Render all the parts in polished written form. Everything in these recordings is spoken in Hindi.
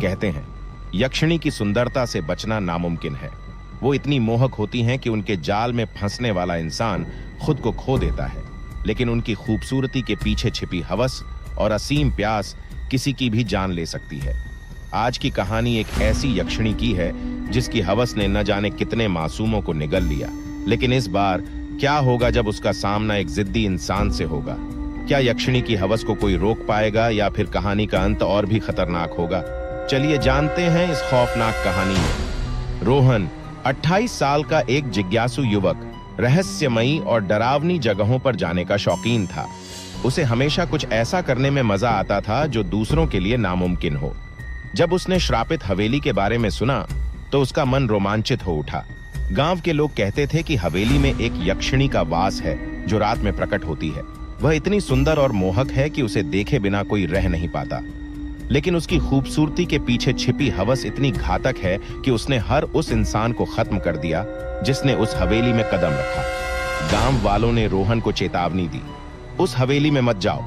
कहते हैं यक्षिणी की सुंदरता से बचना नामुमकिन है। वो इतनी मोहक होती हैं कि उनके जाल में फंसने वाला इंसान खुद को खो देता है, लेकिन उनकी खूबसूरती के पीछे छिपी हवस और असीम प्यास किसी की भी जान ले सकती है। आज की कहानी एक ऐसी यक्षिणी की है जिसकी हवस ने न जाने कितने मासूमों को निगल लिया। लेकिन इस बार क्या होगा जब उसका सामना एक जिद्दी इंसान से होगा? क्या यक्षिणी की हवस को कोई रोक पाएगा या फिर कहानी का अंत और भी खतरनाक होगा? चलिए जानते हैं इस खौफनाक कहानी में। रोहन 28 साल का एक जिज्ञासु युवक रहस्यमयी और डरावनी जगहों पर जाने का शौकीन था। उसे हमेशा कुछ ऐसा करने में मजा आता था जो दूसरों के लिए नामुमकिन हो। जब उसने श्रापित हवेली के बारे में सुना तो उसका मन रोमांचित हो उठा। गांव के लोग कहते थे कि हवेली में एक यक्षिणी का वास है जो रात में प्रकट होती है। वह इतनी सुंदर और मोहक है कि उसे देखे बिना कोई रह नहीं पाता। लेकिन उसकी खूबसूरती के पीछे छिपी हवस इतनी घातक है कि उसने हर उस इंसान को खत्म कर दिया जिसने उस हवेली में कदम रखा। गांव वालों ने रोहन को चेतावनी दी, उस हवेली में मत जाओ।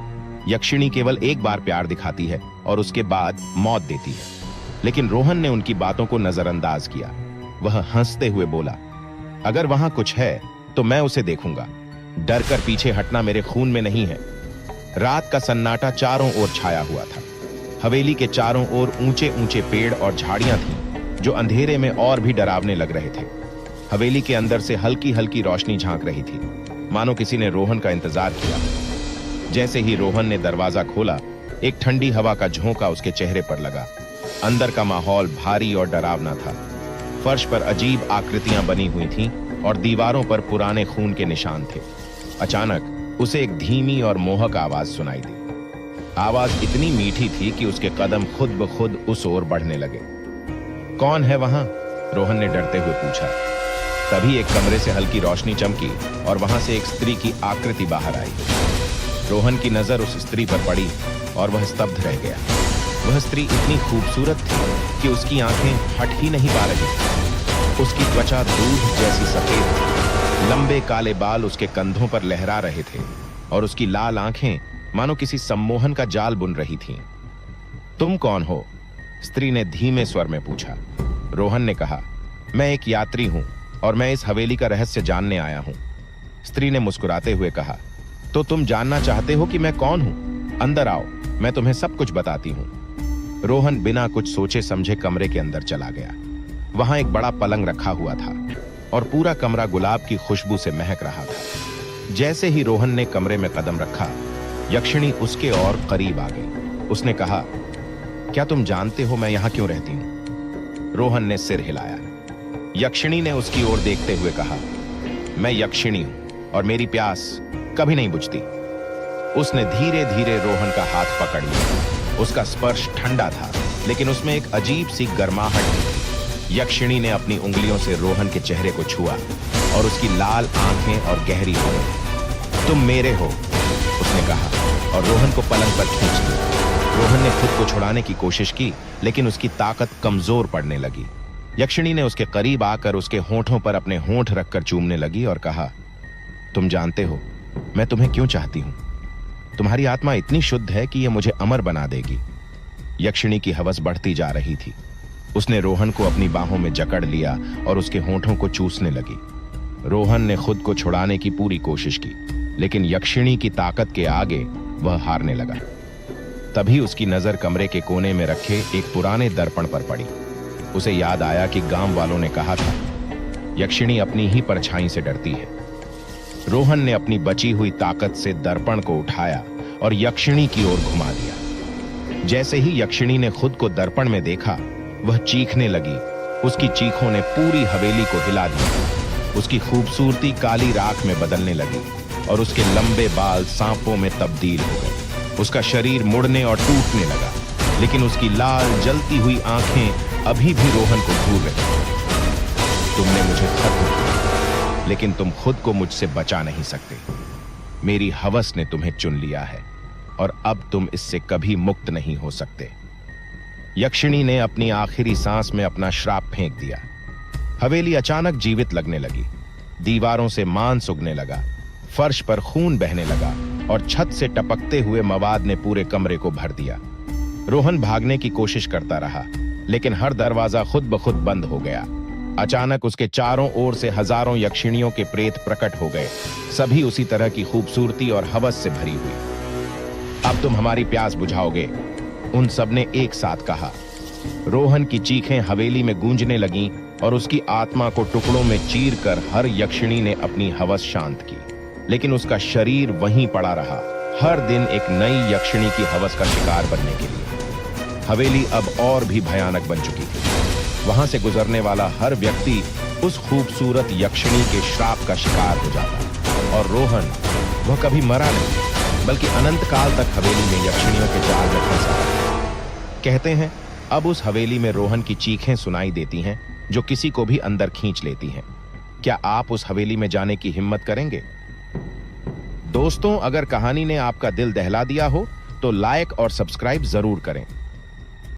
यक्षिणी केवल एक बार प्यार दिखाती है और उसके बाद मौत देती है। लेकिन रोहन ने उनकी बातों को नजरअंदाज किया। वह हंसते हुए बोला, अगर वहां कुछ है तो मैं उसे देखूंगा। डर कर पीछे हटना मेरे खून में नहीं है। रात का सन्नाटा चारों ओर छाया हुआ था। हवेली के चारों ओर ऊंचे ऊंचे पेड़ और झाड़ियां थीं जो अंधेरे में और भी डरावने लग रहे थे। हवेली के अंदर से हल्की हल्की रोशनी झांक रही थी, मानो किसी ने रोहन का इंतजार किया। जैसे ही रोहन ने दरवाजा खोला, एक ठंडी हवा का झोंका उसके चेहरे पर लगा। अंदर का माहौल भारी और डरावना था। फर्श पर अजीब आकृतियां बनी हुई थीं और दीवारों पर पुराने खून के निशान थे। अचानक उसे एक धीमी और मोहक आवाज सुनाई दी। आवाज इतनी मीठी थी कि उसके कदम खुद ब खुद उस ओर बढ़ने लगे। कौन है वहां? रोहन ने डरते हुए पूछा। तभी एक कमरे से हल्की रोशनी चमकी और वहां से एक स्त्री की आकृति बाहर आई। रोहन की नजर उस स्त्री पर पड़ी और वह स्तब्ध रह गया। वह स्त्री इतनी खूबसूरत थी कि उसकी आंखें हट ही नहीं पा रही थी। उसकी त्वचा दूध जैसी सफेद थी। लंबे काले बाल उसके कंधों पर लहरा रहे थे और उसकी लाल आंखें मानो किसी सम्मोहन का जाल बुन रही थीं। तुम कौन हो? स्त्री ने धीमे स्वर में पूछा। रोहन ने कहा, मैं एक यात्री हूं और मैं इस हवेली का रहस्य जानने आया हूं। स्त्री ने मुस्कुराते हुए कहा, तो तुम जानना चाहते हो कि मैं कौन हूं? अंदर आओ, मैं तुम्हें सब कुछ बताती हूं। रोहन बिना कुछ सोचे समझे कमरे के अंदर चला गया। वहां एक बड़ा पलंग रखा हुआ था और पूरा कमरा गुलाब की खुशबू से महक रहा था। जैसे ही रोहन ने कमरे में कदम रखा, यक्षिणी उसके और करीब आ गई। उसने कहा, क्या तुम जानते हो मैं यहां क्यों रहती हूं? रोहन ने सिर हिलाया। यक्षिणी ने उसकी ओर देखते हुए कहा, मैं यक्षिणी हूं और मेरी प्यास कभी नहीं बुझती। उसने धीरे धीरे रोहन का हाथ पकड़ लिया। उसका स्पर्श ठंडा था, लेकिन उसमें एक अजीब सी गर्माहट थी। यक्षिणी ने अपनी उंगलियों से रोहन के चेहरे को छुआ और उसकी लाल आंखें और गहरी हो गई। तुम मेरे हो, उसने कहा और रोहन को पलंग पर खींच लिया। रोहन ने खुद को छुड़ाने की कोशिश की, लेकिन उसकी ताकत कमजोर पड़ने लगी। यक्षिणी ने उसके करीब आकर उसके होंठों पर अपने होंठ रखकर चूमने लगी और कहा, तुम जानते हो मैं तुम्हें क्यों चाहती हूं? तुम्हारी आत्मा इतनी शुद्ध है कि यह मुझे अमर बना देगी। यक्षिणी की हवस बढ़ती जा रही थी। उसने रोहन को अपनी बाहों में जकड़ लिया और उसके होंठों को चूसने लगी। रोहन ने खुद को छुड़ाने की पूरी कोशिश की, लेकिन यक्षिणी की ताकत के आगे वह हारने लगा। तभी उसकी नजर कमरे के कोने में रखे एक पुराने दर्पण पर पड़ी। उसे याद आया कि गांव वालों ने कहा था, यक्षिणी अपनी ही परछाई से डरती है। रोहन ने अपनी बची हुई ताकत से दर्पण को उठाया और यक्षिणी की ओर घुमा दिया। जैसे ही यक्षिणी ने खुद को दर्पण में देखा, वह चीखने लगी। उसकी चीखों ने पूरी हवेली को हिला दिया। उसकी खूबसूरती काली राख में बदलने लगी और उसके लंबे बाल सांपों में तब्दील हो गए। उसका शरीर मुड़ने और टूटने लगा, लेकिन उसकी लाल जलती हुई आंखें अभी भी रोहन को घूर रही। तुमने मुझे खत्म किया, लेकिन तुम खुद को मुझसे बचा नहीं सकते। मेरी हवस ने तुम्हें चुन लिया है और अब तुम इससे कभी मुक्त नहीं हो सकते। यक्षिणी ने अपनी आखिरी सांस में अपना श्राप फेंक दिया। हवेली अचानक जीवित लगने लगी। दीवारों से मांस उगने लगा, फर्श पर खून बहने लगा और छत से टपकते हुए मवाद ने पूरे कमरे को भर दिया। रोहन भागने की कोशिश करता रहा, लेकिन हर दरवाजा खुद ब खुद बंद हो गया। अचानक उसके चारों ओर से हजारों यक्षिणियों के प्रेत प्रकट हो गए, सभी उसी तरह की खूबसूरती और हवस से भरी हुई। अब तुम हमारी प्यास बुझाओगे, उन सबने एक साथ कहा। रोहन की चीखें हवेली में गूंजने लगीं और उसकी आत्मा को टुकड़ों में चीर कर हर यक्षिणी ने अपनी हवस शांत की, लेकिन उसका शरीर वहीं पड़ा रहा, हर दिन एक नई यक्षिणी की हवस का शिकार बनने के लिए। हवेली अब और भी भयानक बन चुकी थी। वहां से गुजरने वाला हर व्यक्ति उस खूबसूरत यक्षिणी के श्राप का शिकार हो जाता, और रोहन, वह कभी मरा नहीं, बल्कि अनंत काल तक हवेली में यक्षिणियों के जाल में फंसा रहा। कहते हैं अब उस हवेली में रोहन की चीखें सुनाई देती हैं, जो किसी को भी अंदर खींच लेती हैं। क्या आप उस हवेली में जाने की हिम्मत करेंगे? दोस्तों, अगर कहानी ने आपका दिल दहला दिया हो तो लाइक और सब्सक्राइब जरूर करें।